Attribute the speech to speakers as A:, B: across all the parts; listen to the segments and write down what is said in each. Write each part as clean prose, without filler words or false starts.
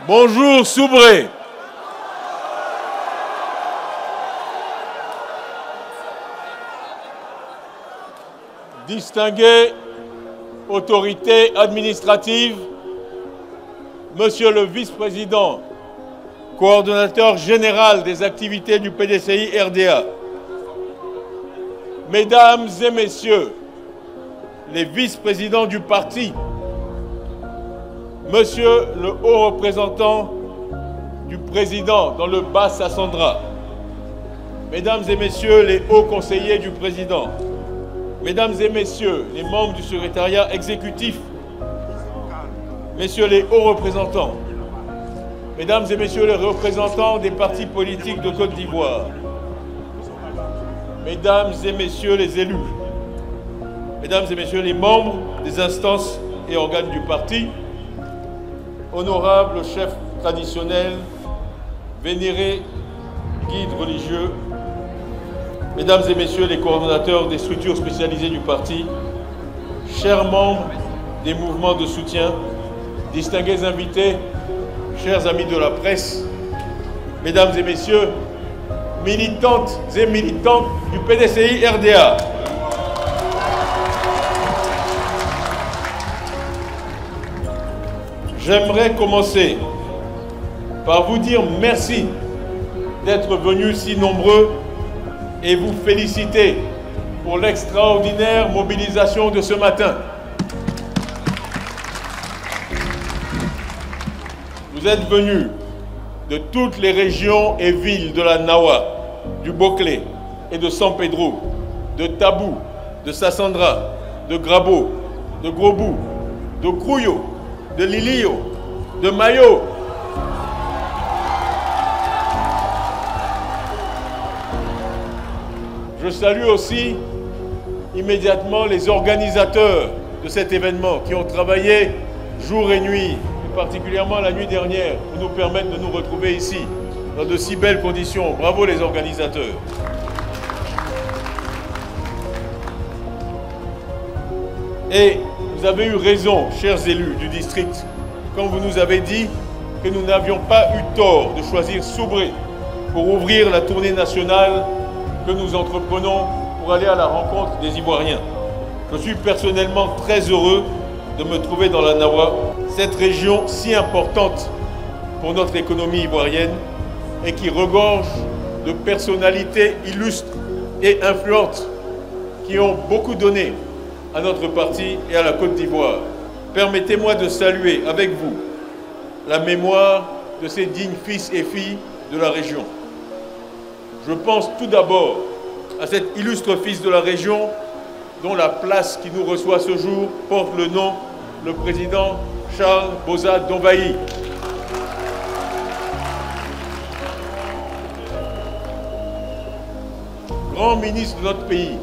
A: Bonjour Soubré. Distinguées autorités administratives, Monsieur le vice-président, coordonnateur général des activités du PDCI RDA, Mesdames et Messieurs les vice-présidents du parti, Monsieur le haut représentant du président dans le Bas-Sassandra, Mesdames et Messieurs les hauts conseillers du président, Mesdames et Messieurs les membres du secrétariat exécutif, Messieurs les hauts représentants, Mesdames et Messieurs les représentants des partis politiques de Côte d'Ivoire, Mesdames et Messieurs les élus, Mesdames et Messieurs les membres des instances et organes du parti, honorables chefs traditionnels, vénérés guides religieux, Mesdames et Messieurs les coordonnateurs des structures spécialisées du parti, chers membres des mouvements de soutien, distingués invités, chers amis de la presse, Mesdames et Messieurs, militantes et militants du PDCI RDA. J'aimerais commencer par vous dire merci d'être venus si nombreux et vous féliciter pour l'extraordinaire mobilisation de ce matin. Vous êtes venus de toutes les régions et villes de la Nawa, du Boclé et de San Pedro, de Tabou, de Sassandra, de Grabo, de Grobou, de Krouyo, de Lilio, de Mayo. Je salue aussi immédiatement les organisateurs de cet événement qui ont travaillé jour et nuit, et particulièrement la nuit dernière, pour nous permettre de nous retrouver ici, dans de si belles conditions. Bravo les organisateurs. Et vous avez eu raison, chers élus du district, quand vous nous avez dit que nous n'avions pas eu tort de choisir Soubré pour ouvrir la tournée nationale que nous entreprenons pour aller à la rencontre des Ivoiriens. Je suis personnellement très heureux de me trouver dans la Nawa, cette région si importante pour notre économie ivoirienne et qui regorge de personnalités illustres et influentes qui ont beaucoup donné à notre parti et à la Côte d'Ivoire. Permettez-moi de saluer avec vous la mémoire de ces dignes fils et filles de la région. Je pense tout d'abord à cet illustre fils de la région dont la place qui nous reçoit ce jour porte le nom, le président Charles Boza Dombaï. Grand ministre de notre pays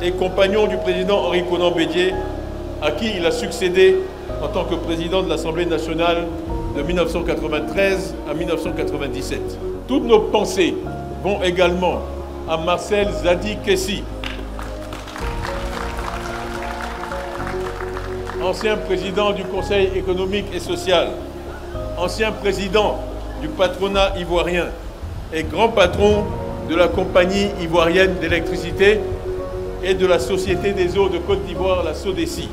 A: et compagnon du président Henri Konan Bédié, à qui il a succédé en tant que président de l'Assemblée nationale de 1993 à 1997. Toutes nos pensées vont également à Marcel Zadi Kessi, ancien président du Conseil économique et social, ancien président du patronat ivoirien et grand patron de la compagnie ivoirienne d'électricité et de la Société des eaux de Côte d'Ivoire, la SODECI,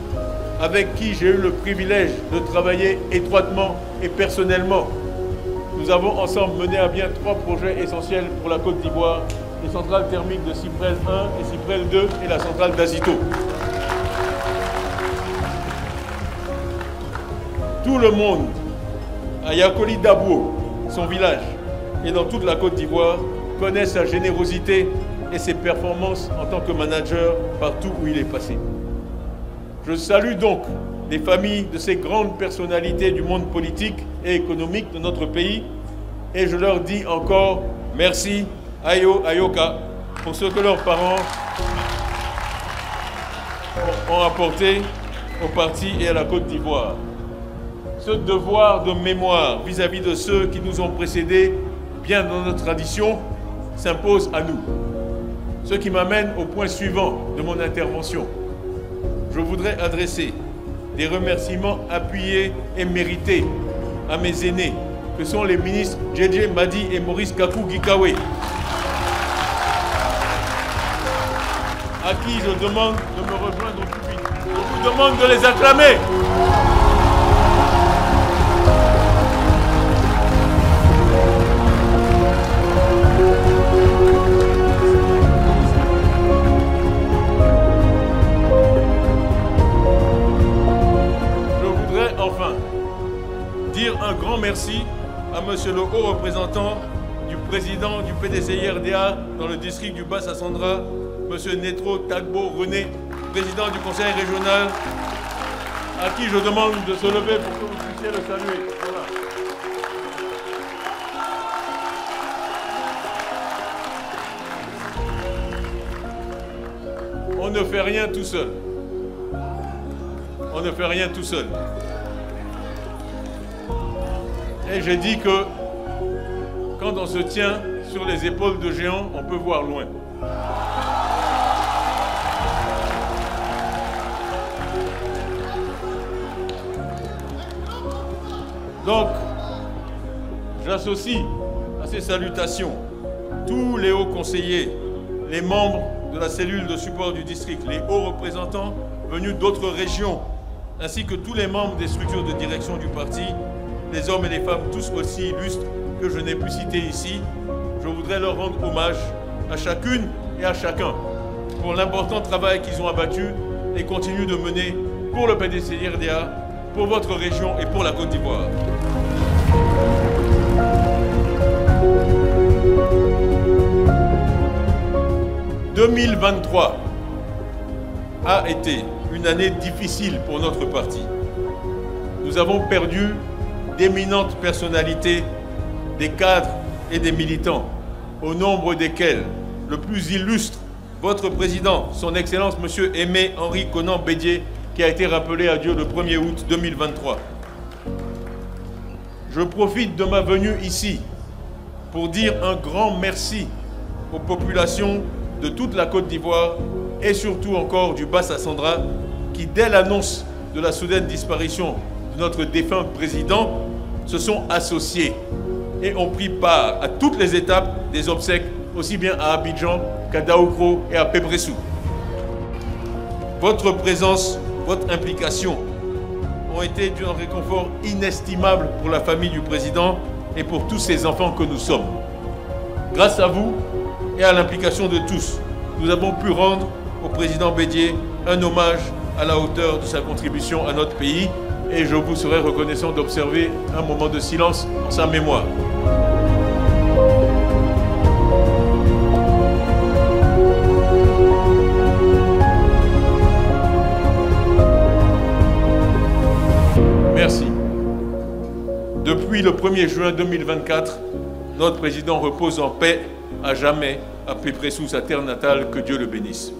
A: avec qui j'ai eu le privilège de travailler étroitement et personnellement. Nous avons ensemble mené à bien 3 projets essentiels pour la Côte d'Ivoire, les centrales thermiques de Cyprès 1 et Cyprès 2 et la centrale d'Azito. Tout le monde, à Yakoli Dabou, son village, et dans toute la Côte d'Ivoire, connaît sa générosité et ses performances en tant que manager partout où il est passé. Je salue donc les familles de ces grandes personnalités du monde politique et économique de notre pays et je leur dis encore merci, Ayo, Ayoka, pour ce que leurs parents ont apporté au parti et à la Côte d'Ivoire. Ce devoir de mémoire vis-à-vis de ceux qui nous ont précédés, bien dans notre tradition, s'impose à nous. Ce qui m'amène au point suivant de mon intervention. Je voudrais adresser des remerciements appuyés et mérités à mes aînés, que sont les ministres JJ Madi et Maurice Kakou Gikawe, à qui je demande de me rejoindre au public. Je vous demande de les acclamer. Enfin, dire un grand merci à monsieur le haut représentant du président du PDCI-RDA dans le district du Bas-Sassandra, monsieur Netro Tagbo René, président du conseil régional, à qui je demande de se lever pour que vous puissiez le saluer. Voilà. On ne fait rien tout seul. On ne fait rien tout seul. Et j'ai dit que quand on se tient sur les épaules de géants, on peut voir loin. Donc, j'associe à ces salutations tous les hauts conseillers, les membres de la cellule de support du district, les hauts représentants venus d'autres régions, ainsi que tous les membres des structures de direction du parti, les hommes et les femmes tous aussi illustres que je n'ai pu citer ici. Je voudrais leur rendre hommage à chacune et à chacun pour l'important travail qu'ils ont abattu et continuent de mener pour le PDCI-RDA, pour votre région et pour la Côte d'Ivoire. « 2023 a été une année difficile pour notre parti. Nous avons perdu d'éminentes personnalités, des cadres et des militants, au nombre desquels le plus illustre, votre président, son Excellence M. Aimé Henri Konan Bédié, qui a été rappelé à Dieu le 1er août 2023. Je profite de ma venue ici pour dire un grand merci aux populations de toute la Côte d'Ivoire et surtout encore du Bas-Sassandra qui, dès l'annonce de la soudaine disparition de notre défunt président, se sont associés et ont pris part à toutes les étapes des obsèques, aussi bien à Abidjan qu'à Daoukro et à Pébressou. Votre présence, votre implication ont été d'un réconfort inestimable pour la famille du président et pour tous ces enfants que nous sommes. Grâce à vous et à l'implication de tous, nous avons pu rendre au président Bédié un hommage à la hauteur de sa contribution à notre pays et je vous serai reconnaissant d'observer un moment de silence en sa mémoire. Merci. Depuis le 1er juin 2024, notre président repose en paix à jamais à Pébressou, sa terre natale, que Dieu le bénisse.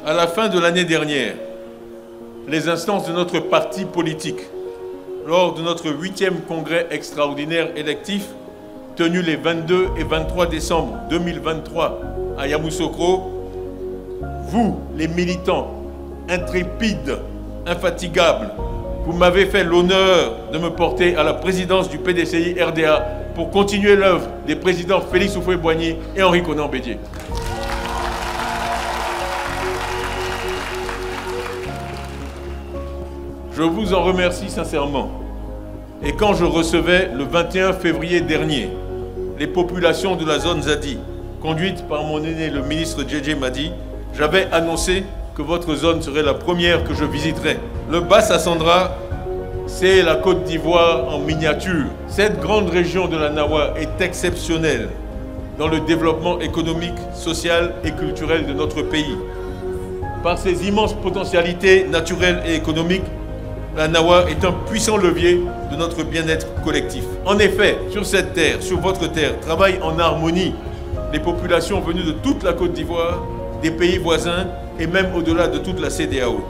A: À la fin de l'année dernière, les instances de notre parti politique, lors de notre 8e congrès extraordinaire électif, tenu les 22 et 23 décembre 2023 à Yamoussoukro, vous, les militants intrépides, infatigables, vous m'avez fait l'honneur de me porter à la présidence du PDCI-RDA pour continuer l'œuvre des présidents Félix Houphouët-Boigny et Henri Konan Bédié. Je vous en remercie sincèrement. Et quand je recevais le 21 février dernier les populations de la zone Zadi, conduites par mon aîné le ministre JJ Madi, j'avais annoncé que votre zone serait la première que je visiterais. Le Bas-Sassandra, c'est la Côte d'Ivoire en miniature. Cette grande région de la Nawa est exceptionnelle dans le développement économique, social et culturel de notre pays. Par ses immenses potentialités naturelles et économiques, la Nawa est un puissant levier de notre bien-être collectif. En effet, sur cette terre, sur votre terre, travaillent en harmonie les populations venues de toute la Côte d'Ivoire, des pays voisins et même au-delà de toute la CEDEAO.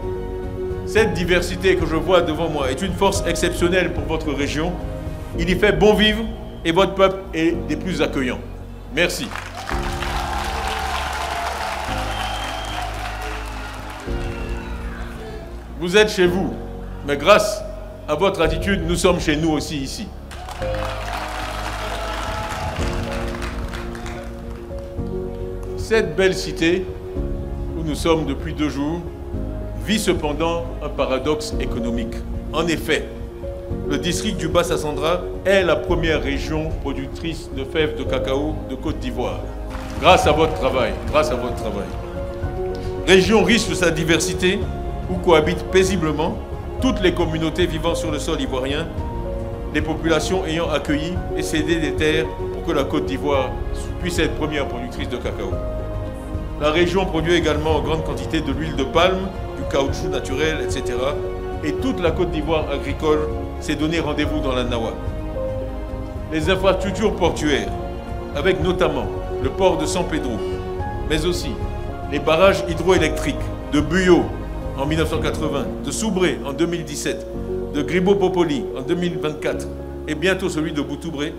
A: Cette diversité que je vois devant moi est une force exceptionnelle pour votre région. Il y fait bon vivre et votre peuple est des plus accueillants. Merci. Vous êtes chez vous, mais grâce à votre attitude, nous sommes chez nous aussi ici. Cette belle cité, où nous sommes depuis 2 jours, vit cependant un paradoxe économique. En effet, le district du Bas-Sassandra est la première région productrice de fèves de cacao de Côte d'Ivoire. Grâce à votre travail, Région riche de sa diversité, où cohabitent paisiblement toutes les communautés vivant sur le sol ivoirien, les populations ayant accueilli et cédé des terres pour que la Côte d'Ivoire puisse être première productrice de cacao. La région produit également en grande quantité de l'huile de palme, du caoutchouc naturel, etc. Et toute la Côte d'Ivoire agricole s'est donné rendez-vous dans la Nawa. Les infrastructures portuaires, avec notamment le port de San Pedro, mais aussi les barrages hydroélectriques de Buyo en 1980, de Soubré en 2017, de Gribo-Popoli en 2024 et bientôt celui de Boutoubré,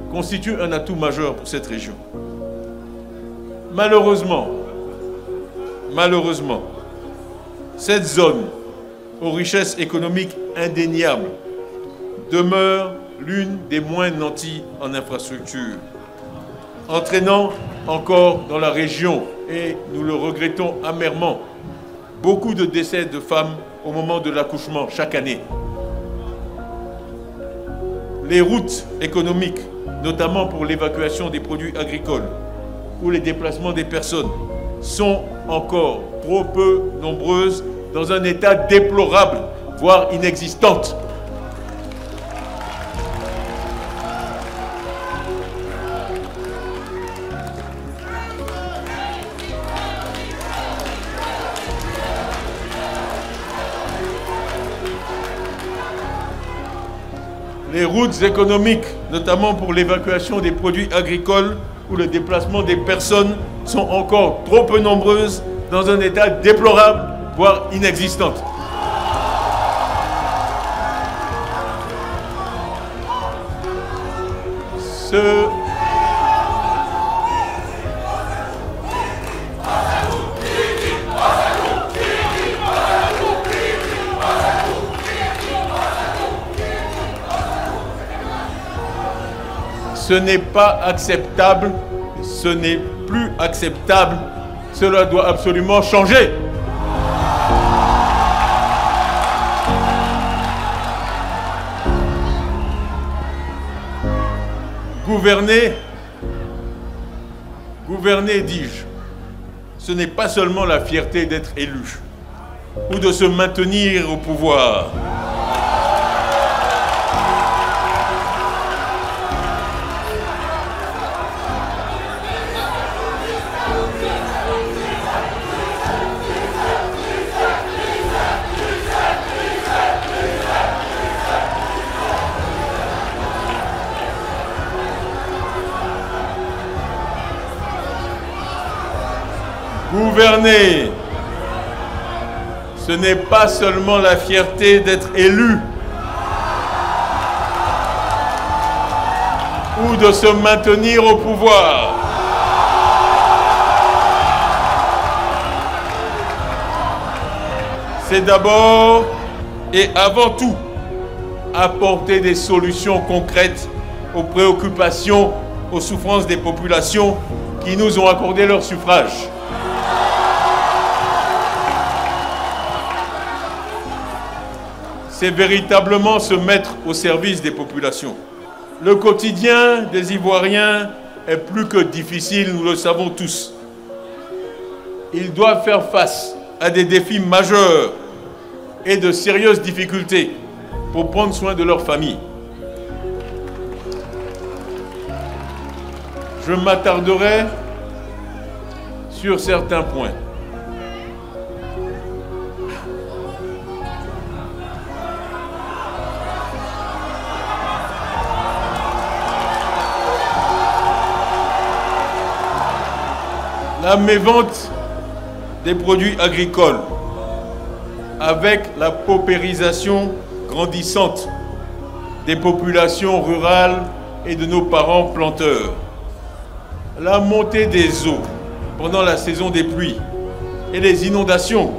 A: constituent un atout majeur pour cette région. Malheureusement, cette zone aux richesses économiques indéniables demeure l'une des moins nanties en infrastructures, entraînant encore dans la région, et nous le regrettons amèrement, beaucoup de décès de femmes au moment de l'accouchement chaque année. Les routes économiques, notamment pour l'évacuation des produits agricoles ou les déplacements des personnes, sont encore trop peu nombreuses, dans un état déplorable, voire inexistantes. Les routes économiques, notamment pour l'évacuation des produits agricoles ou le déplacement des personnes, sont encore trop peu nombreuses, dans un état déplorable, voire inexistantes. Ce n'est pas acceptable, ce n'est plus acceptable, cela doit absolument changer. Gouverner, dis-je, ce n'est pas seulement la fierté d'être élu ou de se maintenir au pouvoir. Gouverner, ce n'est pas seulement la fierté d'être élu ou de se maintenir au pouvoir. C'est d'abord et avant tout apporter des solutions concrètes aux préoccupations, aux souffrances des populations qui nous ont accordé leur suffrage. C'est véritablement se mettre au service des populations. Le quotidien des Ivoiriens est plus que difficile, nous le savons tous. Ils doivent faire face à des défis majeurs et de sérieuses difficultés pour prendre soin de leur famille. Je m'attarderai sur certains points. La mévente des produits agricoles, avec la paupérisation grandissante des populations rurales et de nos parents planteurs, la montée des eaux pendant la saison des pluies et les inondations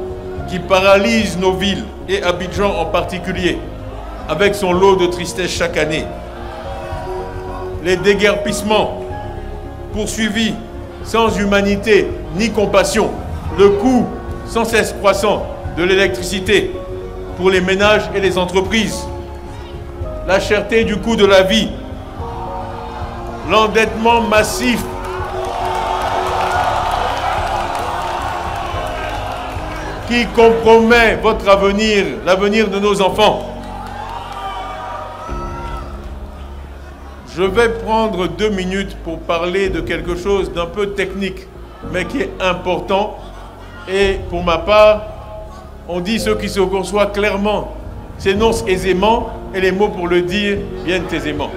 A: qui paralysent nos villes et Abidjan en particulier, avec son lot de tristesse chaque année. Les déguerpissements poursuivis sans humanité ni compassion, le coût sans cesse croissant de l'électricité pour les ménages et les entreprises, la cherté du coût de la vie, l'endettement massif qui compromet votre avenir, l'avenir de nos enfants. Je vais prendre 2 minutes pour parler de quelque chose d'un peu technique, mais qui est important. Et pour ma part, on dit ce qui se conçoit clairement s'énonce aisément, et les mots pour le dire viennent aisément.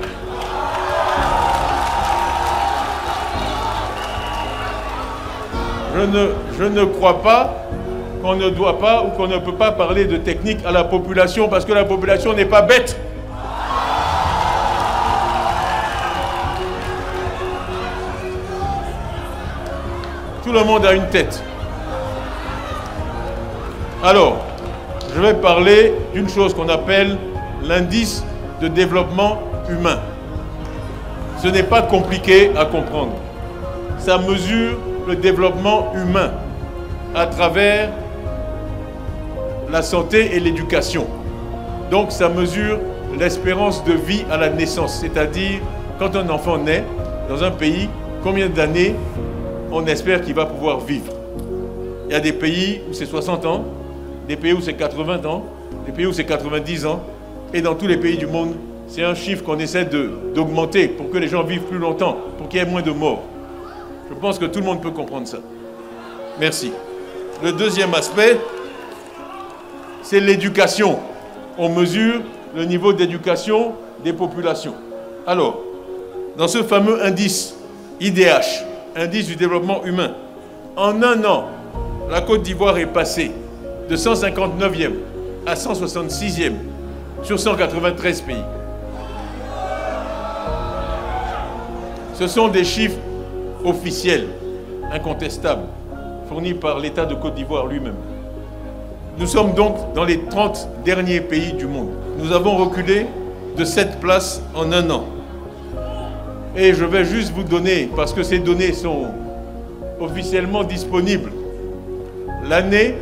A: Je ne crois pas qu'on ne doit pas ou qu'on ne peut pas parler de technique à la population, parce que la population n'est pas bête. Tout le monde a une tête. Alors, je vais parler d'une chose qu'on appelle l'indice de développement humain. Ce n'est pas compliqué à comprendre. Ça mesure le développement humain à travers la santé et l'éducation. Donc, ça mesure l'espérance de vie à la naissance, c'est-à-dire quand un enfant naît dans un pays, combien d'années on espère qu'il va pouvoir vivre. Il y a des pays où c'est 60 ans, des pays où c'est 80 ans, des pays où c'est 90 ans, et dans tous les pays du monde, c'est un chiffre qu'on essaie d'augmenter pour que les gens vivent plus longtemps, pour qu'il y ait moins de morts. Je pense que tout le monde peut comprendre ça. Merci. Le deuxième aspect, c'est l'éducation. On mesure le niveau d'éducation des populations. Alors, dans ce fameux indice IDH, indice du développement humain, en un an, la Côte d'Ivoire est passée de 159e à 166e sur 193 pays. Ce sont des chiffres officiels, incontestables, fournis par l'État de Côte d'Ivoire lui-même. Nous sommes donc dans les 30 derniers pays du monde. Nous avons reculé de 7 places en un an. Et je vais juste vous donner, parce que ces données sont officiellement disponibles, l'année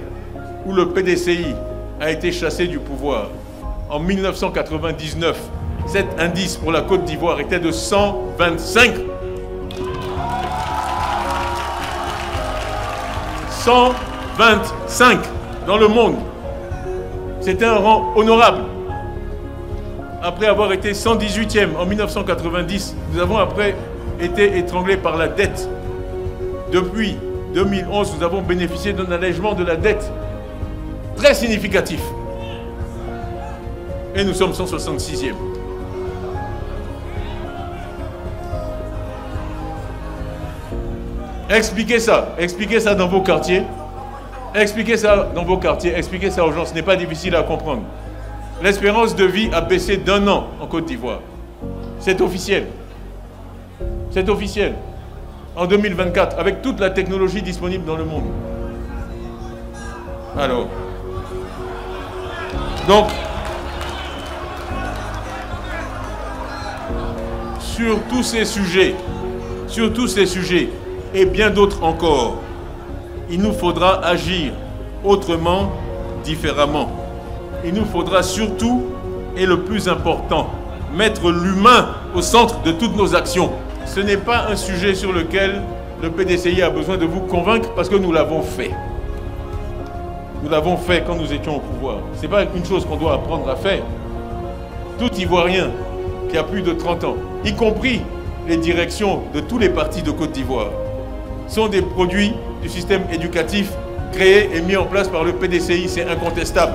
A: où le PDCI a été chassé du pouvoir. En 1999, cet indice pour la Côte d'Ivoire était de 125. 125 dans le monde. C'était un rang honorable. Après avoir été 118e en 1990, nous avons après été étranglés par la dette. Depuis 2011, nous avons bénéficié d'un allègement de la dette très significatif. Et nous sommes 166e. Expliquez ça dans vos quartiers. Expliquez ça dans vos quartiers, expliquez ça aux gens, ce n'est pas difficile à comprendre. L'espérance de vie a baissé d'1 an en Côte d'Ivoire. C'est officiel. C'est officiel. En 2024, avec toute la technologie disponible dans le monde. Alors, donc, sur tous ces sujets, et bien d'autres encore, il nous faudra agir autrement, différemment. Il nous faudra surtout, et le plus important, mettre l'humain au centre de toutes nos actions. Ce n'est pas un sujet sur lequel le PDCI a besoin de vous convaincre parce que nous l'avons fait. Nous l'avons fait quand nous étions au pouvoir. Ce n'est pas une chose qu'on doit apprendre à faire. Tout Ivoirien qui a plus de 30 ans, y compris les directions de tous les partis de Côte d'Ivoire, sont des produits du système éducatif créé et mis en place par le PDCI, c'est incontestable.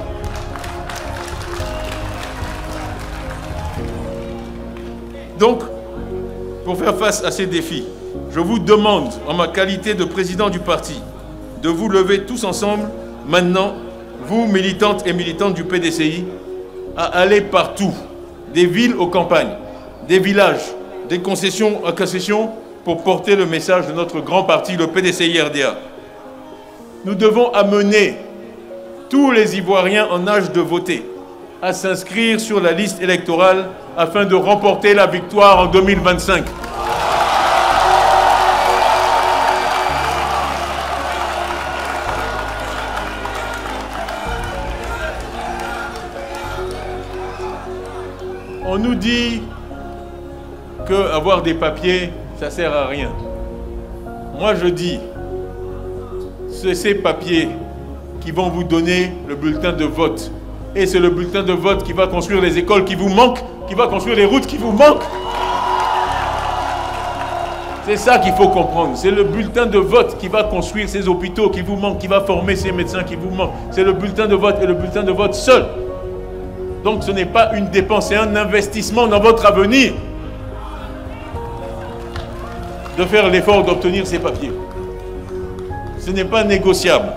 A: Donc, pour faire face à ces défis, je vous demande, en ma qualité de président du parti, de vous lever tous ensemble, maintenant, vous, militantes et militantes du PDCI, à aller partout, des villes aux campagnes, des villages, des concessions à concessions, pour porter le message de notre grand parti, le PDCI-RDA. Nous devons amener tous les Ivoiriens en âge de voter à s'inscrire sur la liste électorale afin de remporter la victoire en 2025. On nous dit qu'avoir des papiers, ça ne sert à rien. Moi, je dis, c'est ces papiers qui vont vous donner le bulletin de vote. Et c'est le bulletin de vote qui va construire les écoles qui vous manquent, qui va construire les routes qui vous manquent. C'est ça qu'il faut comprendre. C'est le bulletin de vote qui va construire ces hôpitaux qui vous manquent, qui va former ces médecins qui vous manquent. C'est le bulletin de vote et le bulletin de vote seul. Donc ce n'est pas une dépense, c'est un investissement dans votre avenir de faire l'effort d'obtenir ces papiers. Ce n'est pas négociable.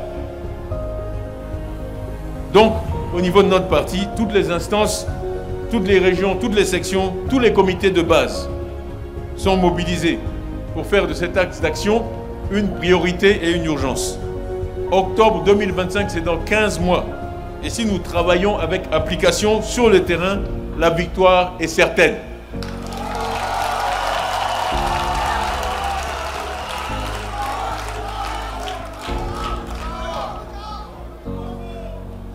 A: Donc, au niveau de notre parti, toutes les instances, toutes les régions, toutes les sections, tous les comités de base sont mobilisés pour faire de cet axe d'action une priorité et une urgence. Octobre 2025, c'est dans 15 mois. Et si nous travaillons avec application sur le terrain, la victoire est certaine.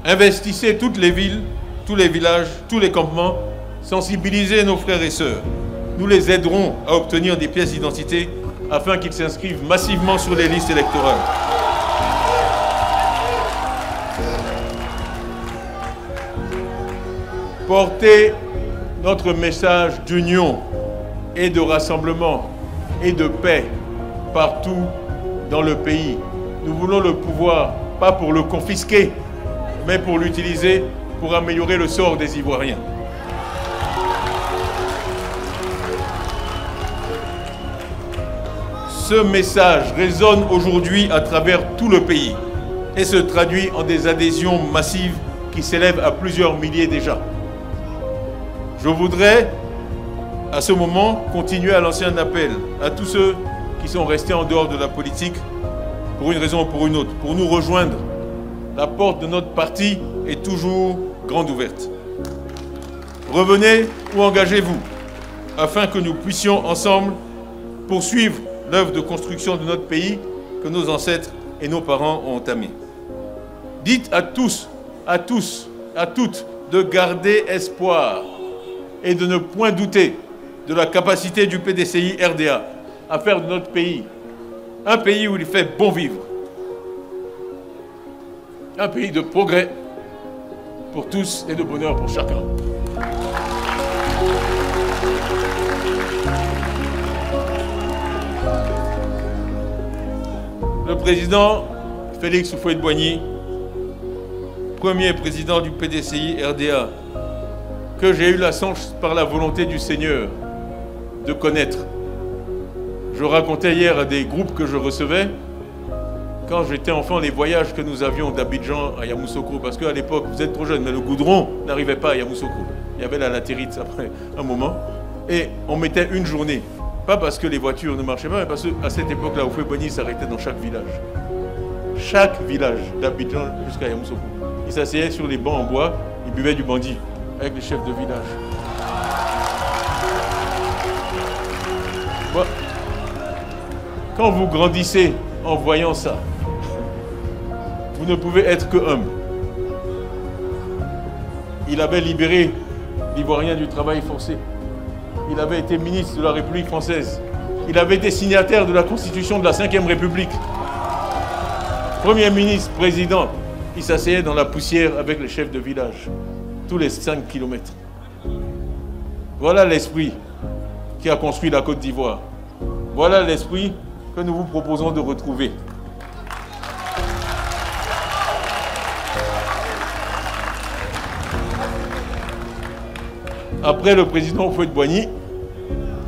A: Investissez toutes les villes, tous les villages, tous les campements, sensibilisez nos frères et sœurs. Nous les aiderons à obtenir des pièces d'identité afin qu'ils s'inscrivent massivement sur les listes électorales. Portez notre message d'union et de rassemblement et de paix partout dans le pays. Nous voulons le pouvoir, pas pour le confisquer, mais pour l'utiliser pour améliorer le sort des Ivoiriens. Ce message résonne aujourd'hui à travers tout le pays et se traduit en des adhésions massives qui s'élèvent à plusieurs milliers déjà. Je voudrais, à ce moment, continuer à lancer un appel à tous ceux qui sont restés en dehors de la politique, pour une raison ou pour une autre, pour nous rejoindre. La porte de notre parti est toujours grande ouverte. Revenez ou engagez-vous, afin que nous puissions ensemble poursuivre l'œuvre de construction de notre pays que nos ancêtres et nos parents ont entamée. Dites à tous, à toutes, de garder espoir et de ne point douter de la capacité du PDCI RDA à faire de notre pays un pays où il fait bon vivre, un pays de progrès pour tous et de bonheur pour chacun. Le président Félix Houphouët-Boigny, premier président du PDCI RDA, que j'ai eu la chance, par la volonté du Seigneur, de connaître. Je racontais hier à des groupes que je recevais, quand j'étais enfant, les voyages que nous avions d'Abidjan à Yamoussoukro, parce qu'à l'époque, vous êtes trop jeune, mais le goudron n'arrivait pas à Yamoussoukro. Il y avait la latérite après un moment, et on mettait une journée. Pas parce que les voitures ne marchaient pas, mais parce qu'à cette époque-là, Houphouët-Boigny s'arrêtait dans chaque village. Chaque village, d'Abidjan jusqu'à Yamoussoukro. Il s'asseyait sur les bancs en bois, il buvait du bandit avec les chefs de village. Bon. Quand vous grandissez en voyant ça, vous ne pouvez être que homme. Il avait libéré l'Ivoirien du travail forcé. Il avait été ministre de la République française. Il avait été signataire de la Constitution de la Ve République. Premier ministre, président, il s'asseyait dans la poussière avec les chefs de village, tous les 5 kilomètres. Voilà l'esprit qui a construit la Côte d'Ivoire. Voilà l'esprit que nous vous proposons de retrouver. Après le président Houphouët-Boigny,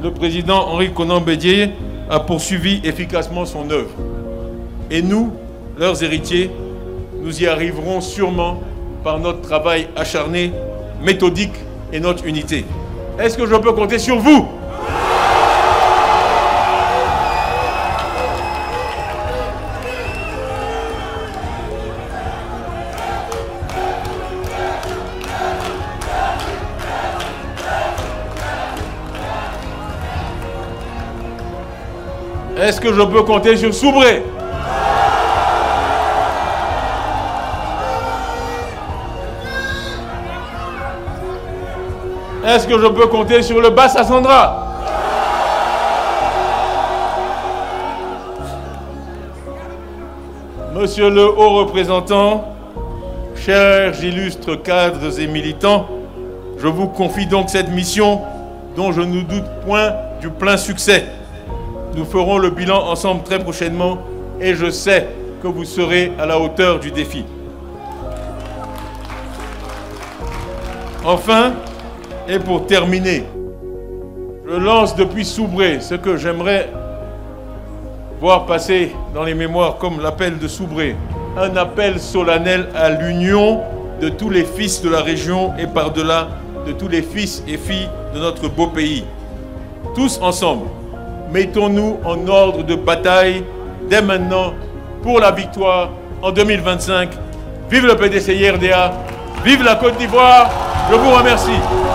A: le président Henri Konan Bédié a poursuivi efficacement son œuvre. Et nous, leurs héritiers, nous y arriverons sûrement par notre travail acharné, méthodique et notre unité. Est-ce que je peux compter sur vous ? Est-ce que je peux compter sur Soubré? Est-ce que je peux compter sur le Bassa Sandra? Monsieur le haut représentant, chers illustres cadres et militants, je vous confie donc cette mission dont je ne doute point du plein succès. Nous ferons le bilan ensemble très prochainement et je sais que vous serez à la hauteur du défi. Enfin, et pour terminer, je lance depuis Soubré ce que j'aimerais voir passer dans les mémoires comme l'appel de Soubré, un appel solennel à l'union de tous les fils de la région et par-delà de tous les fils et filles de notre beau pays. Tous ensemble, mettons-nous en ordre de bataille dès maintenant pour la victoire en 2025. Vive le PDCI RDA, vive la Côte d'Ivoire, je vous remercie.